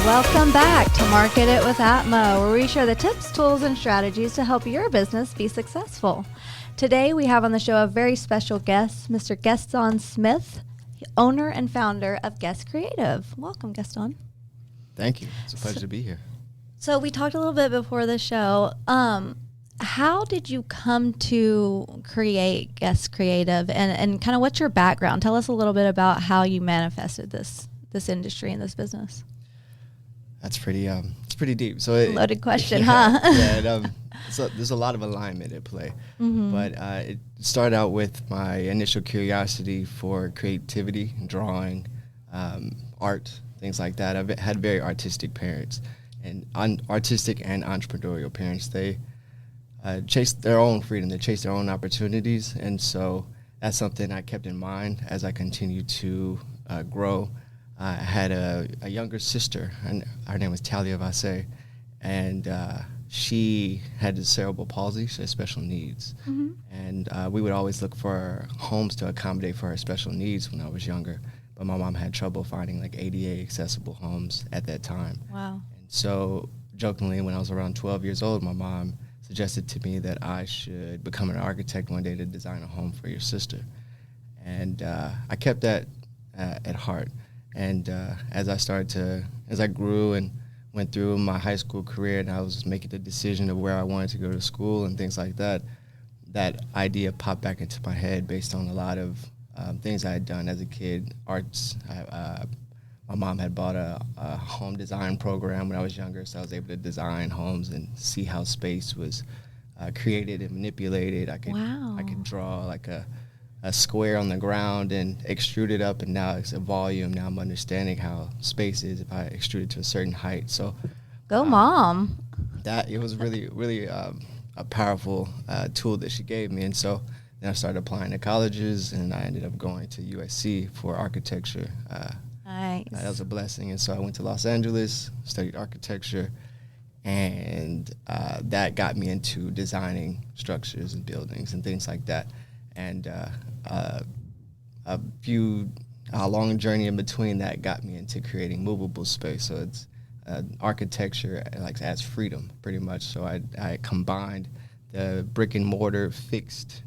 Welcome back to Market It with Atmo, where we share the tips, tools, and strategies to help your business be successful. Today, we have on the show a very special guest, Mr. Gueston Smith, owner and founder of Guest Creative. Welcome, Gueston. Thank you. It's a pleasure to be here. So we talked a little bit before the show. How did you come to create Guest Creative, and kind of what's your background? Tell us a little bit about how you manifested this industry and this business. That's pretty. It's pretty deep. So Loaded question, yeah, huh? Yeah. There's a lot of alignment at play, but it started out with my initial curiosity for creativity, drawing, art, things like that. I've had very artistic parents, and artistic and entrepreneurial parents. They chase their own freedom. They chase their own opportunities, and so that's something I kept in mind as I continued to grow. I had a younger sister, and her name was Talia Vasse, and she had cerebral palsy. She had special needs, and we would always look for homes to accommodate for her special needs when I was younger. But my mom had trouble finding like ADA accessible homes at that time. Wow. And so, jokingly, when I was around 12 years old, my mom suggested to me that I should become an architect one day to design a home for your sister, and I kept that at heart. And as I grew and went through my high school career, and I was making the decision of where I wanted to go to school and things like that, that idea popped back into my head based on a lot of things I had done as a kid. Arts. My mom had bought a home design program when I was younger, so I was able to design homes and see how space was created and manipulated. I could draw like a square on the ground and extrude it up, and now it's a volume. Now I'm understanding how space is if I extrude it to a certain height. So, Go mom. That it was really a powerful tool that she gave me, and so then I started applying to colleges, and I ended up going to USC for architecture. Nice. That was a blessing, and so I went to Los Angeles, studied architecture, and that got me into designing structures and buildings and things like that. And a long journey in between that got me into creating movable space. So it's architecture like as freedom, pretty much. So I combined the brick and mortar fixed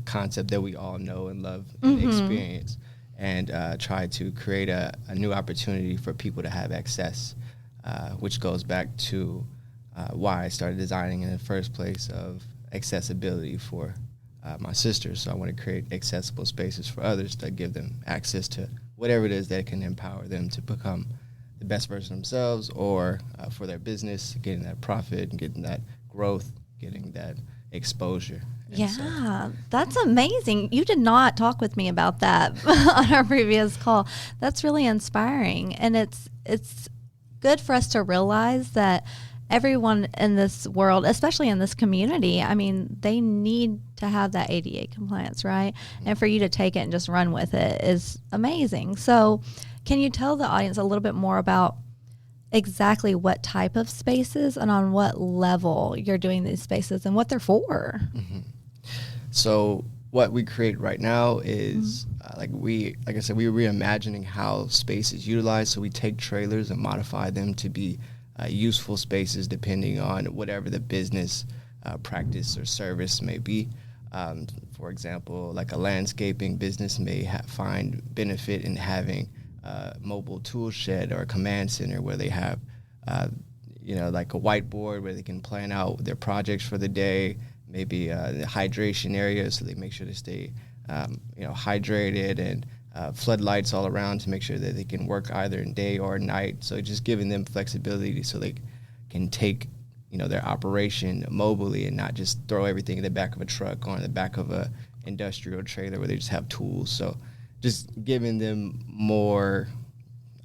concept that we all know and love and experience, and tried to create a new opportunity for people to have access, which goes back to why I started designing in the first place, of accessibility for my sisters. So I want to create accessible spaces for others to give them access to whatever it is that can empower them to become the best version of themselves, or for their business, getting that profit, getting that growth, getting that exposure. Yeah, that's amazing. You did not talk with me about that on our previous call. That's really inspiring. And it's good for us to realize that everyone in this world, especially in this community, I mean, they need to have that ADA compliance, right? And for you to take it and just run with it is amazing. So can you tell the audience a little bit more about exactly what type of spaces and on what level you're doing these spaces and what they're for? So what we create right now is, like I said, we're reimagining how space is utilized. So we take trailers and modify them to be useful spaces depending on whatever the business practice or service may be. For example, like a landscaping business may find benefit in having a mobile tool shed or a command center where they have, like a whiteboard where they can plan out their projects for the day, maybe the hydration area, so they make sure to stay hydrated, and floodlights all around to make sure that they can work either in day or night. So just giving them flexibility so they can take, their operation mobily and not just throw everything in the back of a truck or in the back of a industrial trailer where they just have tools. So just giving them more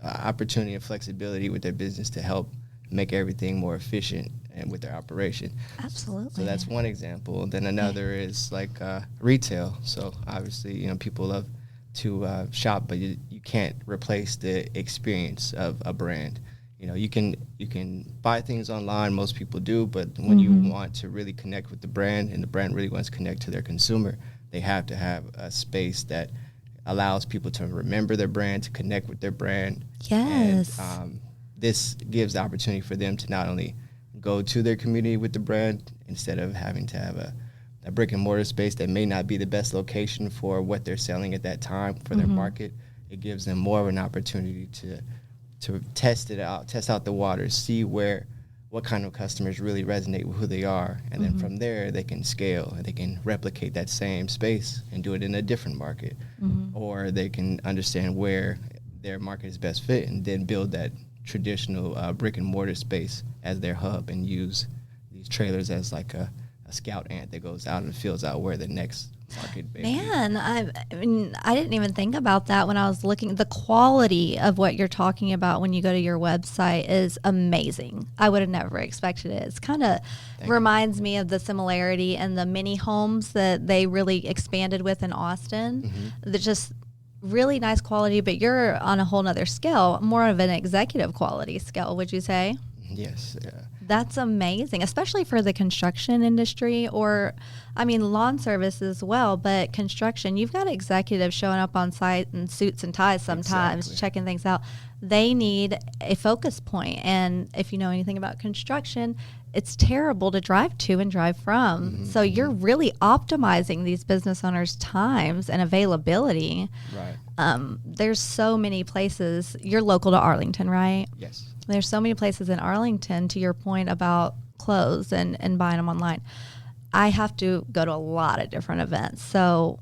opportunity and flexibility with their business to help make everything more efficient and with their operation. Absolutely. So that's one example. Then another is like retail. So obviously, people love to shop, but you can't replace the experience of a brand. You can buy things online, most people do, but when you want to really connect with the brand, and the brand really wants to connect to their consumer, they have to have a space that allows people to remember their brand, to connect with their brand. Yes. And this gives the opportunity for them to not only go to their community with the brand instead of having to have a brick and mortar space that may not be the best location for what they're selling at that time for their market. It gives them more of an opportunity to test out the waters, see what kind of customers really resonate with who they are, and then from there they can scale and they can replicate that same space and do it in a different market, or they can understand where their market is best fit and then build that traditional brick and mortar space as their hub and use these trailers as like a scout ant that goes out and fills out where the next market may be. Man, I mean, I didn't even think about that when I was looking. The quality of what you're talking about when you go to your website is amazing. I would have never expected it. It's kind of reminds me of the similarity and the mini homes that they really expanded with in Austin. They're just really nice quality, but you're on a whole nother scale, more of an executive quality scale, would you say? Yes. Yeah. That's amazing, especially for the construction industry, or, I mean, lawn service as well, but construction, you've got executives showing up on site in suits and ties sometimes, checking things out. They need a focus point, and if you know anything about construction, it's terrible to drive to and drive from. So you're really optimizing these business owners' times and availability. Right. There's so many places. You're local to Arlington, right? Yes. There's so many places in Arlington, to your point about clothes and buying them online. I have to go to a lot of different events. So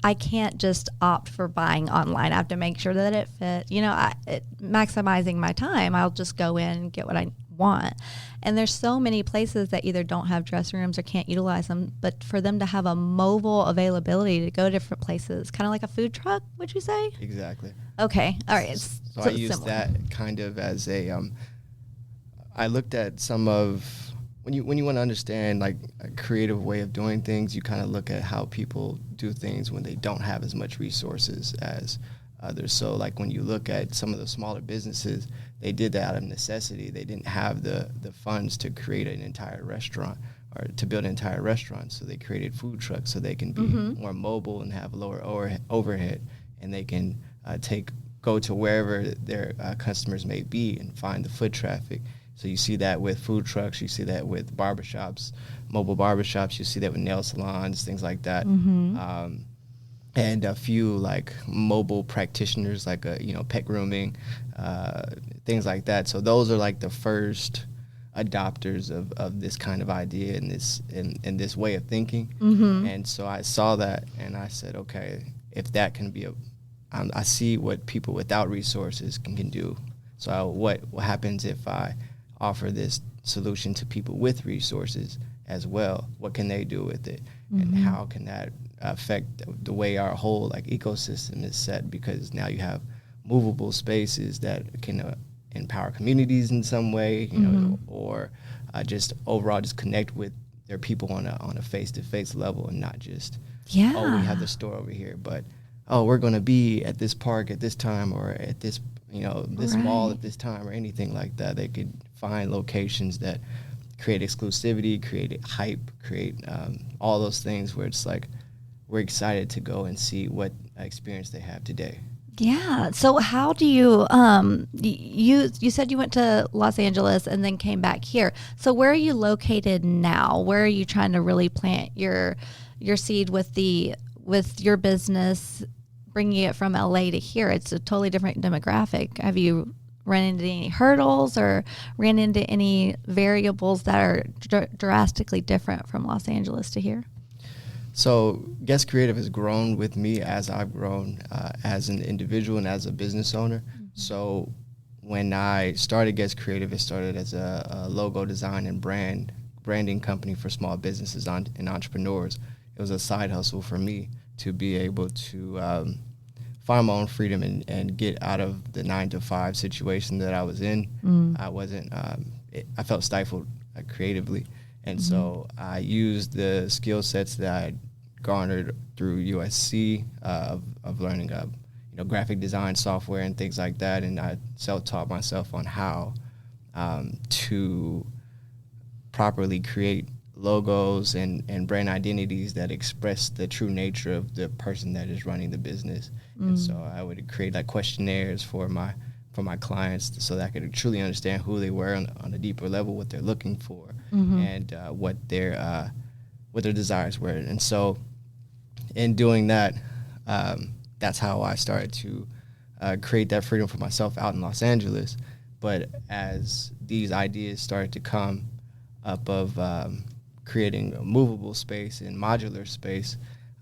I can't just opt for buying online. I have to make sure that it fits. You know, maximizing my time, I'll just go in and get what I want. And there's so many places that either don't have dressing rooms or can't utilize them, but for them to have a mobile availability to go to different places, kind of like a food truck, would you say? Exactly. Okay. All right. So I use that kind of as I looked at some of, when you want to understand like a creative way of doing things, you kind of look at how people do things when they don't have as much resources as others. So like when you look at some of the smaller businesses, they did that out of necessity. They didn't have the funds to create an entire restaurant or to build an entire restaurant. So they created food trucks so they can be more mobile and have lower overhead, and they can go to wherever their customers may be and find the foot traffic. So you see that with food trucks, you see that with barbershops, mobile barbershops, you see that with nail salons, things like that. And a few like mobile practitioners, like pet grooming, things like that. So those are like the first adopters of this kind of idea and this way of thinking. And so I saw that and I said, okay, if that can be I see what people without resources can do. So what happens if I offer this solution to people with resources as well? What can they do with it? And how can that affect the way our whole like ecosystem is set? Because now you have movable spaces that can empower communities in some way, or just overall just connect with their people on a face-to-face level, and not just we have the store over here, but we're going to be at this park at this time, or at this this mall at this time, or anything like that. They could find locations that create exclusivity, create hype, create all those things where it's like we're excited to go and see what experience they have today. Yeah. So how do you you said you went to Los Angeles and then came back here. So where are you located now? Where are you trying to really plant your seed with your business, bringing it from LA to here? It's a totally different demographic. Have you run into any hurdles or ran into any variables that are drastically different from Los Angeles to here? So Guest Creative has grown with me as I've grown as an individual and as a business owner. So when I started Guest Creative, it started as a logo design and branding company for small businesses and entrepreneurs. It was a side hustle for me to be able to find my own freedom and get out of the 9-to-5 situation that I was in. I wasn't, I felt stifled creatively. And so I used the skill sets that I garnered through USC of learning graphic design software and things like that. And I self-taught myself on how to properly create logos and brand identities that express the true nature of the person that is running the business. And so I would create like questionnaires for my for my clients so that I could truly understand who they were on a deeper level, what they're looking for, and what their desires were. And so in doing that, that's how I started to create that freedom for myself out in Los Angeles. But as these ideas started to come up of creating a movable space and modular space,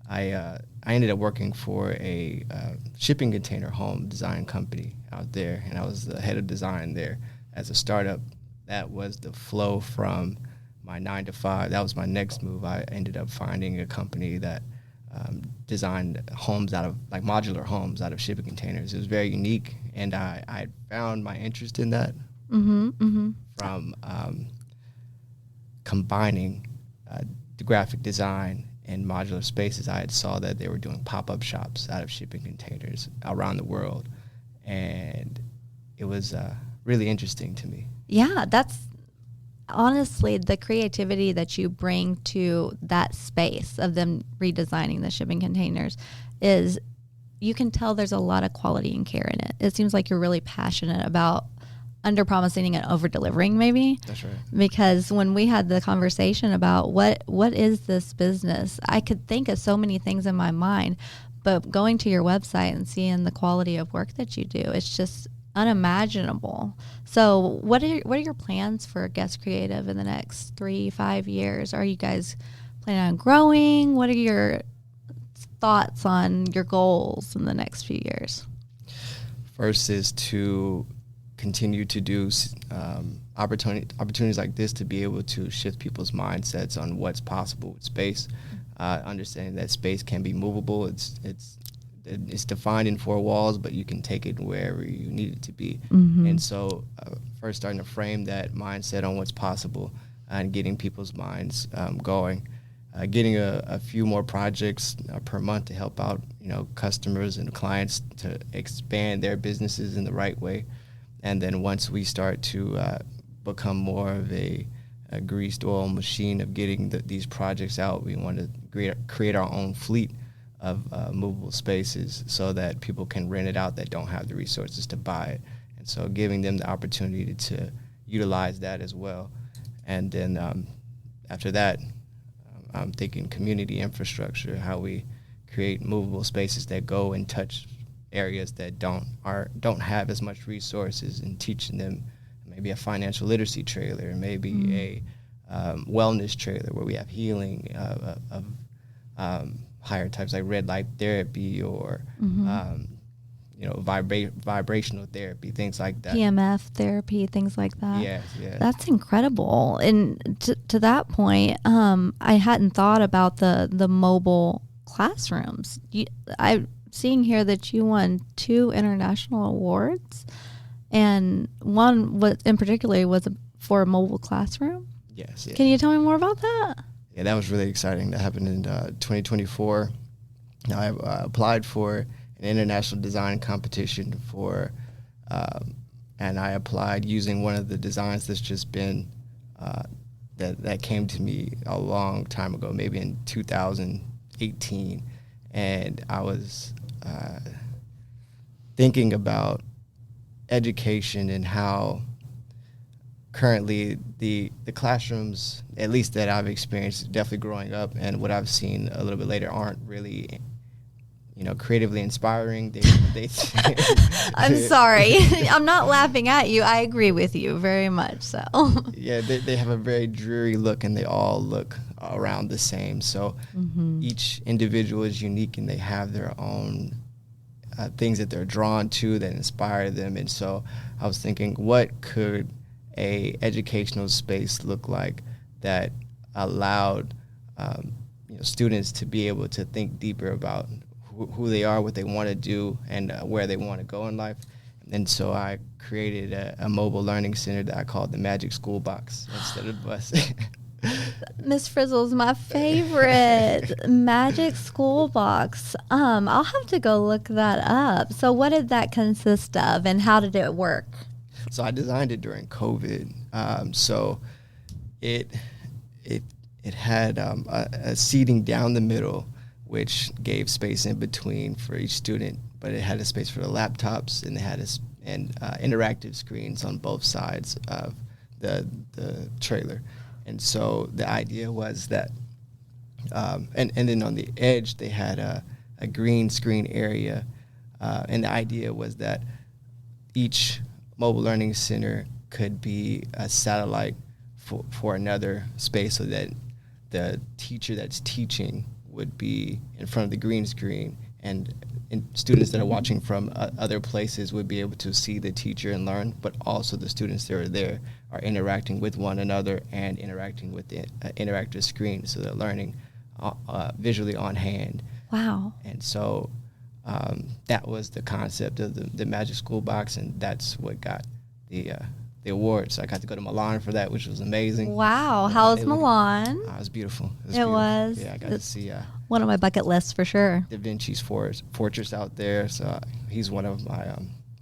I ended up working for a shipping container home design company out there, and I was the head of design there as a startup. That was the flow from my 9 to 5. That was my next move. I ended up finding a company that designed homes out of, like, modular homes out of shipping containers. It was very unique, and I found my interest in that from combining the graphic design and modular spaces. I had saw that they were doing pop-up shops out of shipping containers around the world, and it was really interesting to me. Yeah, that's honestly the creativity that you bring to that space of them redesigning the shipping containers is, you can tell there's a lot of quality and care in it. It seems like you're really passionate about under-promising and over-delivering, maybe. That's right. Because when we had the conversation about what is this business, I could think of so many things in my mind, but going to your website and seeing the quality of work that you do, it's just unimaginable. So what are your plans for Guest Creative in the next 3-5 years? Are you guys planning on growing? What are your thoughts on your goals in the next few years? First is to continue to do opportunities like this, to be able to shift people's mindsets on what's possible with space. Understanding that space can be movable. It's defined in 4 walls, but you can take it wherever you need it to be. And so first starting to frame that mindset on what's possible and getting people's minds going. Getting a few more projects per month to help out, customers and clients to expand their businesses in the right way. And then once we start to become more of a greased oil machine of getting these projects out, we want to create our own fleet of movable spaces so that people can rent it out that don't have the resources to buy it. And so giving them the opportunity to utilize that as well. And then after that, I'm thinking community infrastructure, how we create movable spaces that go and touch areas that don't have as much resources, and teaching them maybe a financial literacy trailer, maybe a wellness trailer where we have healing of higher types like red light therapy or vibrational therapy, things like that. PMF therapy, things like that. Yes. That's incredible. And to that point, I hadn't thought about the mobile classrooms. I'm seeing here that you won 2 international awards, and one was in particular was for a mobile classroom. Yes. Can you tell me more about that? Yeah, that was really exciting. That happened in 2024. I applied for an international design competition and I applied using one of the designs that's just been, that came to me a long time ago, maybe in 2018. And I was thinking about education and how currently the classrooms, at least that I've experienced definitely growing up and what I've seen a little bit later, aren't really creatively inspiring. They I'm sorry. I'm not laughing at you. I agree with you very much so. Yeah, they have a very dreary look, and they all look around the same. So each individual is unique, and they have their own things that they're drawn to that inspire them. And so I was thinking, what could a educational space look like that allowed students to be able to think deeper about who they are, what they want to do, and where they want to go in life. And so I created a mobile learning center that I called the Magic School Box instead of bus. Miss Frizzle's my favorite. Magic School Box. I'll have to go look that up. So what did that consist of, and how did it work? So I designed it during COVID. So it had a seating down the middle, which gave space in between for each student, but it had a space for the laptops, and it and interactive screens on both sides of the trailer. And so the idea was that, and then on the edge they had a green screen area, and the idea was that each mobile learning center could be a satellite for another space, so that the teacher that's teaching would be in front of the green screen, and students that are watching from other places would be able to see the teacher and learn, but also the students that are there are interacting with one another and interacting with the interactive screen, so they're learning visually on hand. Wow. And so that was the concept of the Magic School Box, and that's what got the award. So I got to go to Milan for that, which was amazing. Wow. How was Milan? It was beautiful. It was. Yeah, I got to see one of my bucket lists for sure. Da Vinci's fortress out there. So he's one of my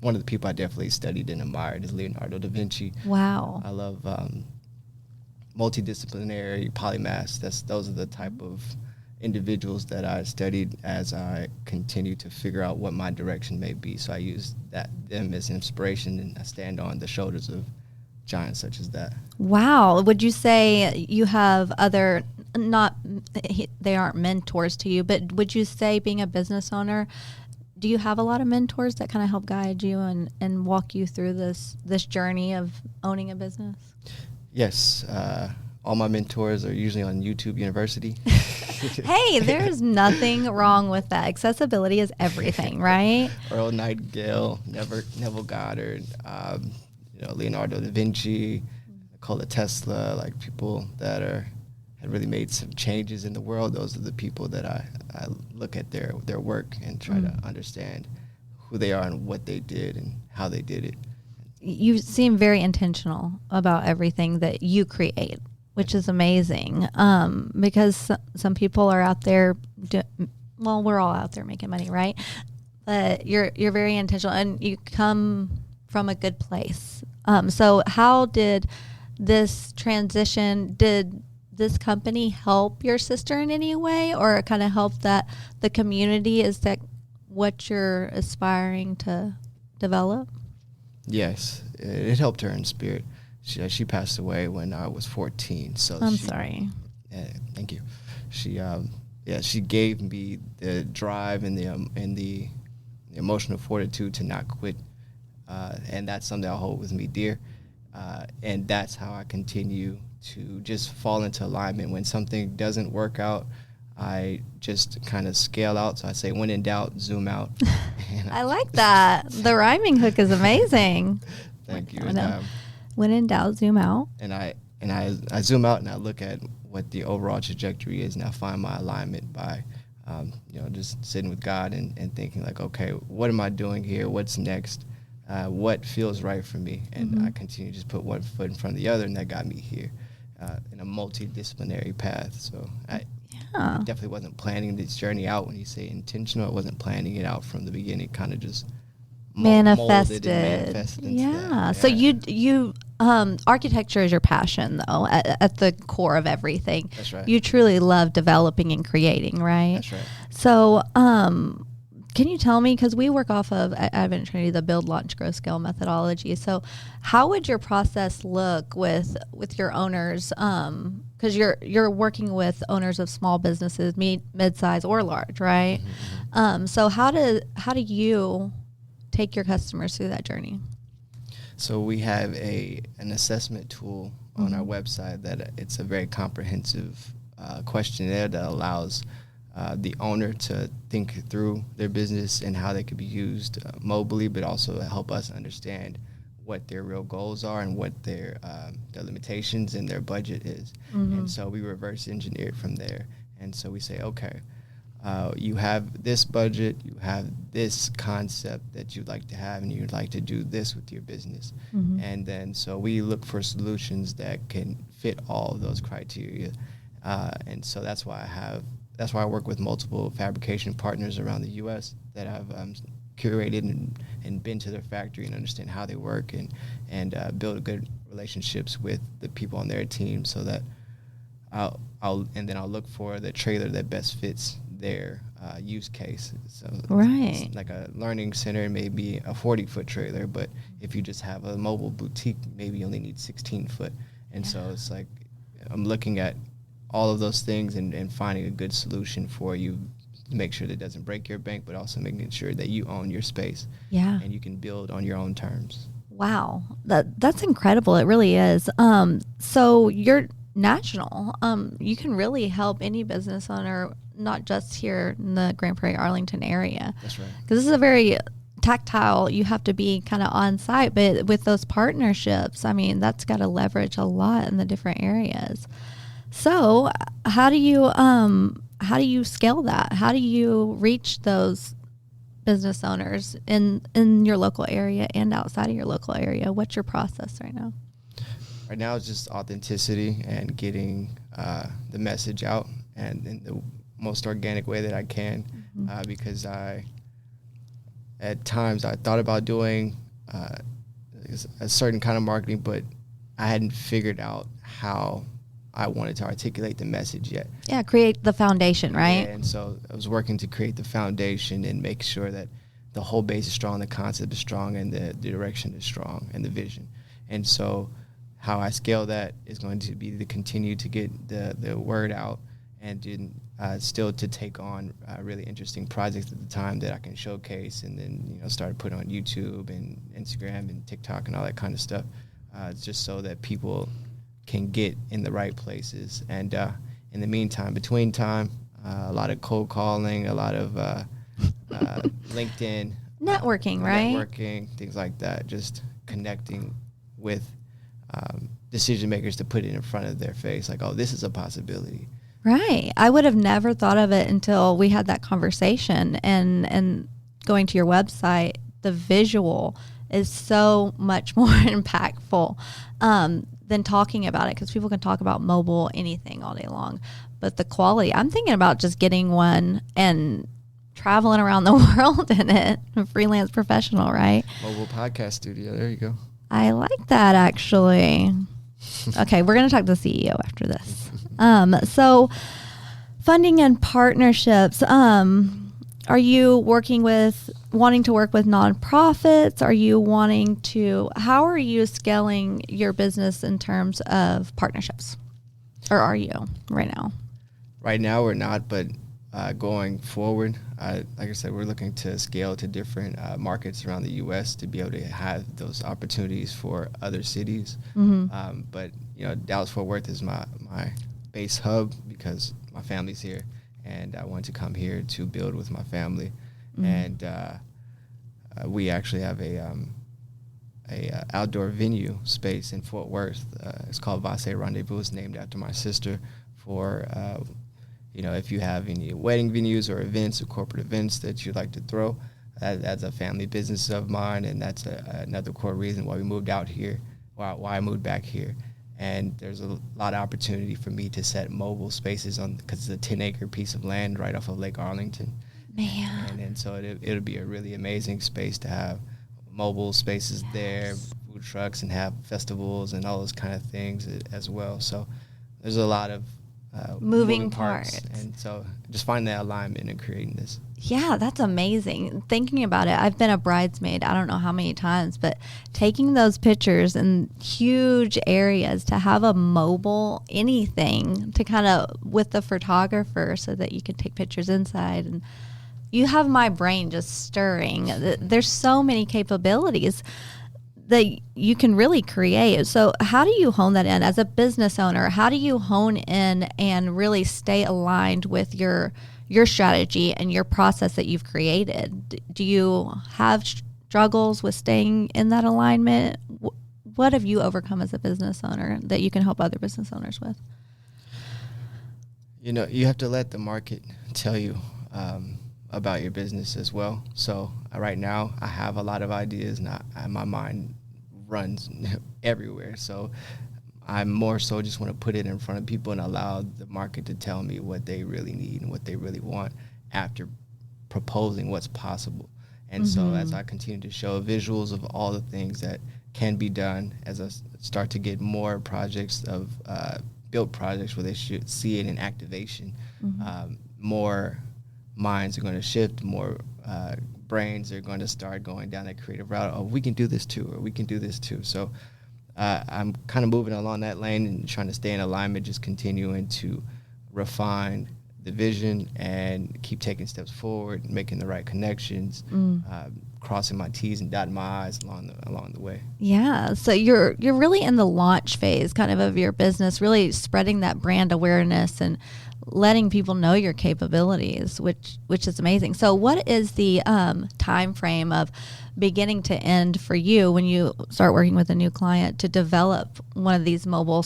one of the people I definitely studied and admired is Leonardo da Vinci. Wow. I love multidisciplinary polymaths. Those are the type of individuals that I studied as I continue to figure out what my direction may be. So I use them as inspiration, and I stand on the shoulders of giants such as that. Wow. Would you say you have other, they aren't mentors to you, but would you say being a business owner, do you have a lot of mentors that kind of help guide you and walk you through this journey of owning a business? Yes. All my mentors are usually on YouTube University. Hey, there's nothing wrong with that. Accessibility is everything, right? Earl Nightingale, Neville Goddard, Leonardo da Vinci, Nikola Tesla, like people that had really made some changes in the world. Those are the people that I look at their work and try to understand who they are and what they did and how they did it. You seem very intentional about everything that you create, which is amazing, because some people are out there, we're all out there making money, right? But you're very intentional, and you come from a good place. So how did this transition, did this company help your sister in any way, or kind of help the community? Is that what you're aspiring to develop? Yes, it helped her in spirit. She passed away when I was 14. So I'm sorry. Thank you. She gave me the drive and the emotional fortitude to not quit, and that's something I hold with me dear. And that's how I continue to just fall into alignment. When something doesn't work out, I just kind of scale out. So I say, when in doubt, zoom out. I like that. The rhyming hook is amazing. Thank you. When in doubt, zoom out. And I zoom out and I look at what the overall trajectory is, and I find my alignment by, just sitting with God and thinking like, okay, what am I doing here? What's next? What feels right for me? And I continue to just put one foot in front of the other, and that got me here in a multidisciplinary path. So I definitely wasn't planning this journey out. When you say intentional, I wasn't planning it out from the beginning. Kind of just manifested. Yeah. So you architecture is your passion, though, at the core of everything. That's right. You truly love developing and creating, right? That's right. So can you tell me, because we work off of at Advent Trinity the build, launch, grow, scale methodology. So how would your process look with your owners? Because you're working with owners of small businesses, mid-size or large, right? Mm-hmm. So how do you take your customers through that journey? So we have an assessment tool on our website that it's a very comprehensive questionnaire that allows the owner to think through their business and how they could be used mobily, but also help us understand what their real goals are and what their limitations and their budget is. And so we reverse engineer it from there. And so we say, okay, you have this budget, you have this concept that you'd like to have, and you'd like to do this with your business. And then so we look for solutions that can fit all of those criteria. And so that's why I work with multiple fabrication partners around the U.S. that I've curated and been to their factory and understand how they work and build good relationships with the people on their team, so that I'll look for the trailer that best fits their use case. So Right. it's like a learning center, maybe a 40-foot trailer, but if you just have a mobile boutique, maybe you only need 16-foot. And so it's like I'm looking at all of those things and finding a good solution for you to make sure that it doesn't break your bank, but also making sure that you own your space. Yeah. And you can build on your own terms. Wow. That's incredible. It really is. So you're national. You can really help any business owner, not just here in the Grand Prairie, Arlington area. That's right. Because this is a very tactile, you have to be kind of on site, but with those partnerships, I mean, that's got to leverage a lot in the different areas. So how do you scale that? How do you reach those business owners in your local area and outside of your local area? What's your process right now? Right now it's just authenticity and getting the message out and in the most organic way that I can, because at times I thought about doing a certain kind of marketing, but I hadn't figured out how I wanted to articulate the message yet. Yeah, create the foundation, right? Yeah, and so I was working to create the foundation and make sure that the whole base is strong, the concept is strong, and the direction is strong, and the vision. And so how I scale that is going to be to continue to get the word out and still to take on really interesting projects at the time that I can showcase, and then start putting on YouTube and Instagram and TikTok and all that kind of stuff, just so that people can get in the right places. And in the meantime, between time, a lot of cold calling, a lot of LinkedIn. Networking, right? Networking, things like that, just connecting with decision makers to put it in front of their face, like, oh, this is a possibility. Right. I would have never thought of it until we had that conversation, and going to your website, the visual is so much more impactful than talking about it, because people can talk about mobile anything all day long. But the quality, I'm thinking about just getting one and traveling around the world in it, a freelance professional, right? Mobile podcast studio. There you go. I like that, actually. Okay, we're going to talk to the CEO after this. So funding and partnerships, are you wanting to work with nonprofits? How are you scaling your business in terms of partnerships? Or are you right now? Right now we're not, but going forward, like I said, we're looking to scale to different markets around the U.S. to be able to have those opportunities for other cities. But Dallas-Fort Worth is my base hub because my family's here, and I wanted to come here to build with my family. And we actually have a outdoor venue space in Fort Worth. It's called Vase Rendezvous. It's named after my sister for if you have any wedding venues or events or corporate events that you'd like to throw, that's a family business of mine, and that's another core reason why we moved out here, why I moved back here. And there's a lot of opportunity for me to set mobile spaces because it's a 10-acre piece of land right off of Lake Arlington. Man. And so it'll be a really amazing space to have mobile spaces there, food trucks, and have festivals and all those kind of things as well. So there's a lot of moving parts. And so just find that alignment in creating this. Yeah, that's amazing. Thinking about it, I've been a bridesmaid, I don't know how many times, but taking those pictures in huge areas to have a mobile anything to kind of with the photographer so that you can take pictures inside, and you have my brain just stirring. There's so many capabilities that you can really create. So how do you hone that in as a business owner? How do you hone in and really stay aligned with your strategy and your process that you've created? Do you have struggles with staying in that alignment? What have you overcome as a business owner that you can help other business owners with? You have to let the market tell you about your business as well. So right now I have a lot of ideas, and my mind runs everywhere. So I more so just want to put it in front of people and allow the market to tell me what they really need and what they really want after proposing what's possible. And so as I continue to show visuals of all the things that can be done, as I start to get more projects of built projects where they should see it in activation, more minds are going to shift, more brains are going to start going down that creative route. Oh, we can do this too, or we can do this too. So I'm kind of moving along that lane and trying to stay in alignment, just continuing to refine the vision and keep taking steps forward, making the right connections, crossing my T's and dotting my I's along the way. Yeah. So you're really in the launch phase kind of your business, really spreading that brand awareness and letting people know your capabilities, which is amazing. So what is the time frame of beginning to end for you when you start working with a new client to develop one of these mobile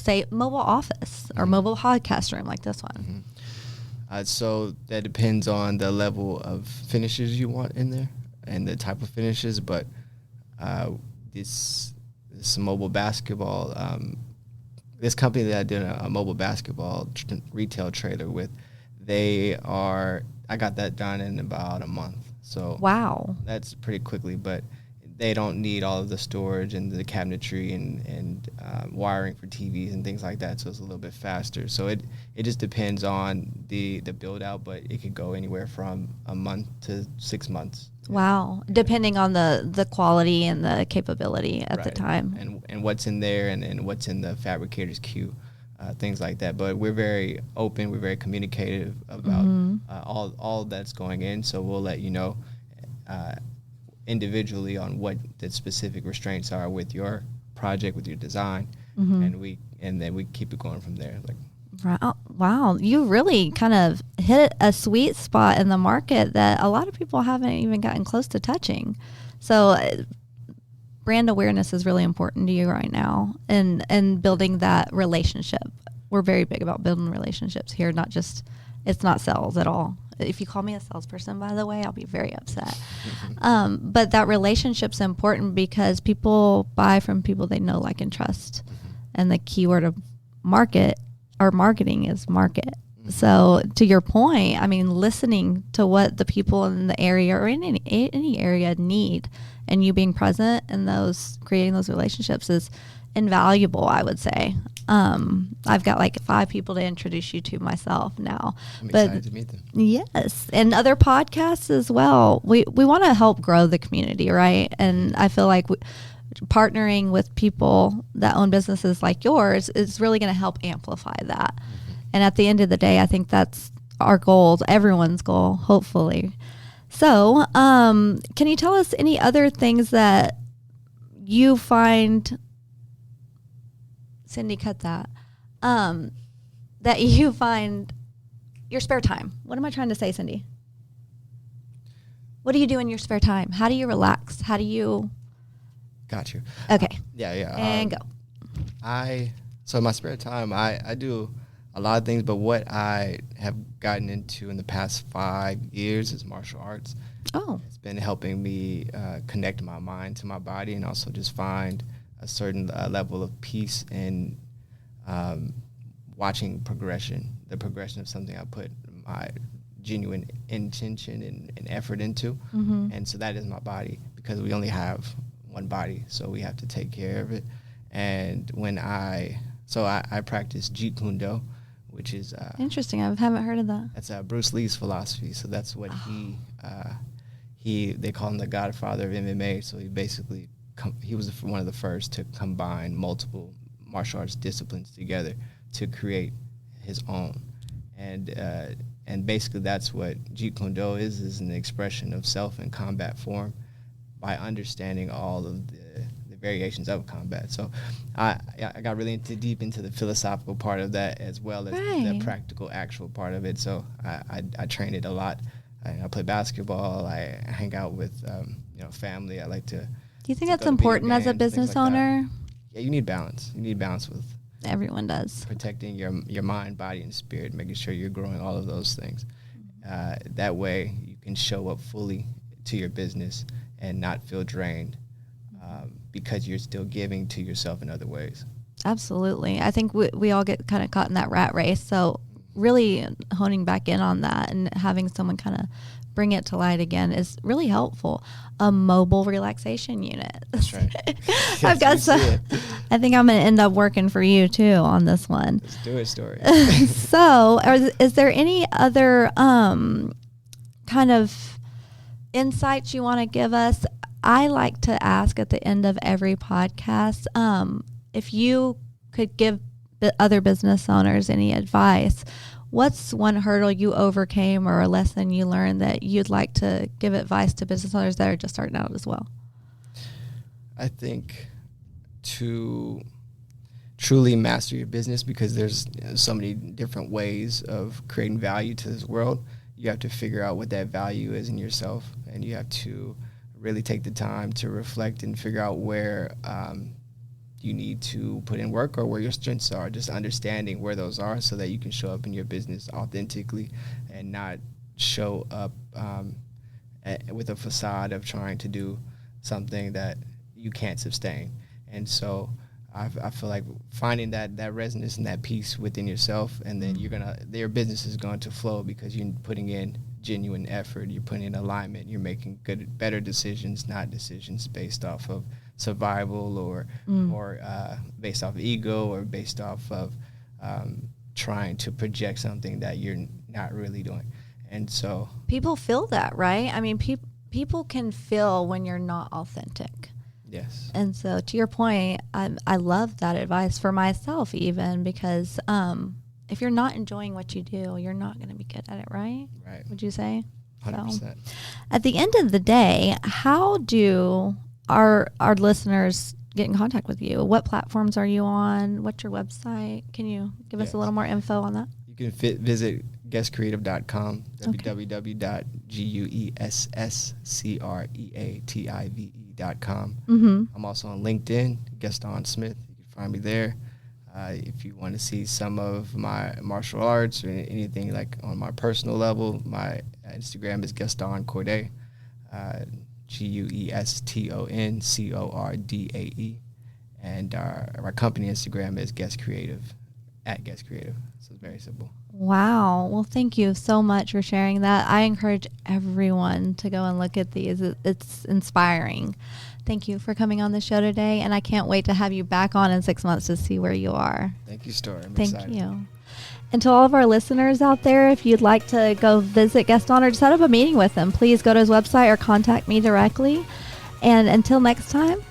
office or mobile podcast room like this one? So that depends on the level of finishes you want in there and the type of finishes, but this mobile basketball, this company that I did a mobile basketball retail trailer with, I got that done in about a month. So wow, that's pretty quickly, but they don't need all of the storage and the cabinetry and wiring for TVs and things like that, so it's a little bit faster. So it just depends on the build out, but it could go anywhere from a month to 6 months. Wow, depending on the quality and the capability at the time. And what's in there and what's in the fabricator's queue, things like that. But we're very open, we're very communicative about all that's going in, so we'll let you know individually on what the specific restraints are with your project, with your design, and then we keep it going from there. Wow, you really kind of hit a sweet spot in the market that a lot of people haven't even gotten close to touching. So brand awareness is really important to you right now, and building that relationship. We're very big about building relationships here, it's not sales at all. If you call me a salesperson, by the way, I'll be very upset. But that relationship's important because people buy from people they know, like, and trust. And the keyword of marketing is market. So to your point, I mean, listening to what the people in the area or in any area need, and you being present and creating those relationships is invaluable, I would say. I've got like 5 people to introduce you to myself now. I'm excited to meet them. Yes, and other podcasts as well. We want to help grow the community, right? And I feel like partnering with people that own businesses like yours is really going to help amplify that. And at the end of the day, I think that's our goal, everyone's goal, hopefully. So can you tell us any other things that you find... Cindy, cut that. That you find your spare time. What am I trying to say, Cindy? What do you do in your spare time? How do you relax? How do you... Got you. Okay. Yeah. And go. So in my spare time, I do a lot of things, but what I have gotten into in the past 5 years is martial arts. Oh. It's been helping me connect my mind to my body and also just find a certain level of peace in watching the progression of something I put my genuine intention and effort into. And so that is my body, because we only have one body, so we have to take care of it. And I practice Jeet Kune Do, which is interesting. I haven't heard of that. That's Bruce Lee's philosophy. So that's what they call him the godfather of MMA. So he basically he was one of the first to combine multiple martial arts disciplines together to create his own. And basically that's what Jeet Kune Do is an expression of self in combat form by understanding all of the variations of combat. So I got really deep into the philosophical part of that as well as the practical, actual part of it. So I train it a lot. I play basketball. I hang out with family. I like to... Do you think that's important as a business owner? Yeah, you need balance. You need balance with... Everyone does. Protecting your mind, body, and spirit, making sure you're growing all of those things. That way you can show up fully to your business and not feel drained because you're still giving to yourself in other ways. Absolutely. I think we all get kind of caught in that rat race. So really honing back in on that and having someone kind of bring it to light again is really helpful. A mobile relaxation unit. That's right. I've got some. I think I'm going to end up working for you too on this one. Let's do it, story. So, is there any other kind of insights you want to give us, I like to ask at the end of every podcast, if you could give the other business owners any advice, what's one hurdle you overcame or a lesson you learned that you'd like to give advice to business owners that are just starting out as well? I think to truly master your business, because there's so many different ways of creating value to this world, you have to figure out what that value is in yourself, and you have to really take the time to reflect and figure out where you need to put in work or where your strengths are, just understanding where those are so that you can show up in your business authentically and not show up with a facade of trying to do something that you can't sustain. And so I feel like finding that resonance and that peace within yourself, and then your business is going to flow because you're putting in genuine effort, you're putting in alignment, you're making better decisions, not decisions based off of survival or based off of ego or based off of trying to project something that you're not really doing. And so people feel that, right? I mean, people can feel when you're not authentic. Yes. And so to your point, I love that advice for myself even, because if you're not enjoying what you do, you're not going to be good at it, right? Right. Would you say? 100%. So, at the end of the day, how do our listeners get in contact with you? What platforms are you on? What's your website? Can you give us a little more info on that? You can visit guestcreative.com, www.guessscreative.com. Mm-hmm. I'm also on LinkedIn, Gueston Smith. You can find me there. If you want to see some of my martial arts or anything like on my personal level, my Instagram is Gueston Cordae, GUESTON CORDAE, and our company Instagram is Guest Creative, @Guest Creative. So it's very simple. Wow. Well, thank you so much for sharing that. I encourage everyone to go and look at these. It's inspiring. Thank you for coming on the show today, and I can't wait to have you back on in 6 months to see where you are. Thank you, Story. I'm Thank excited. you. And to all of our listeners out there, if you'd like to go visit Gueston or set up a meeting with him, please go to his website or contact me directly. And until next time,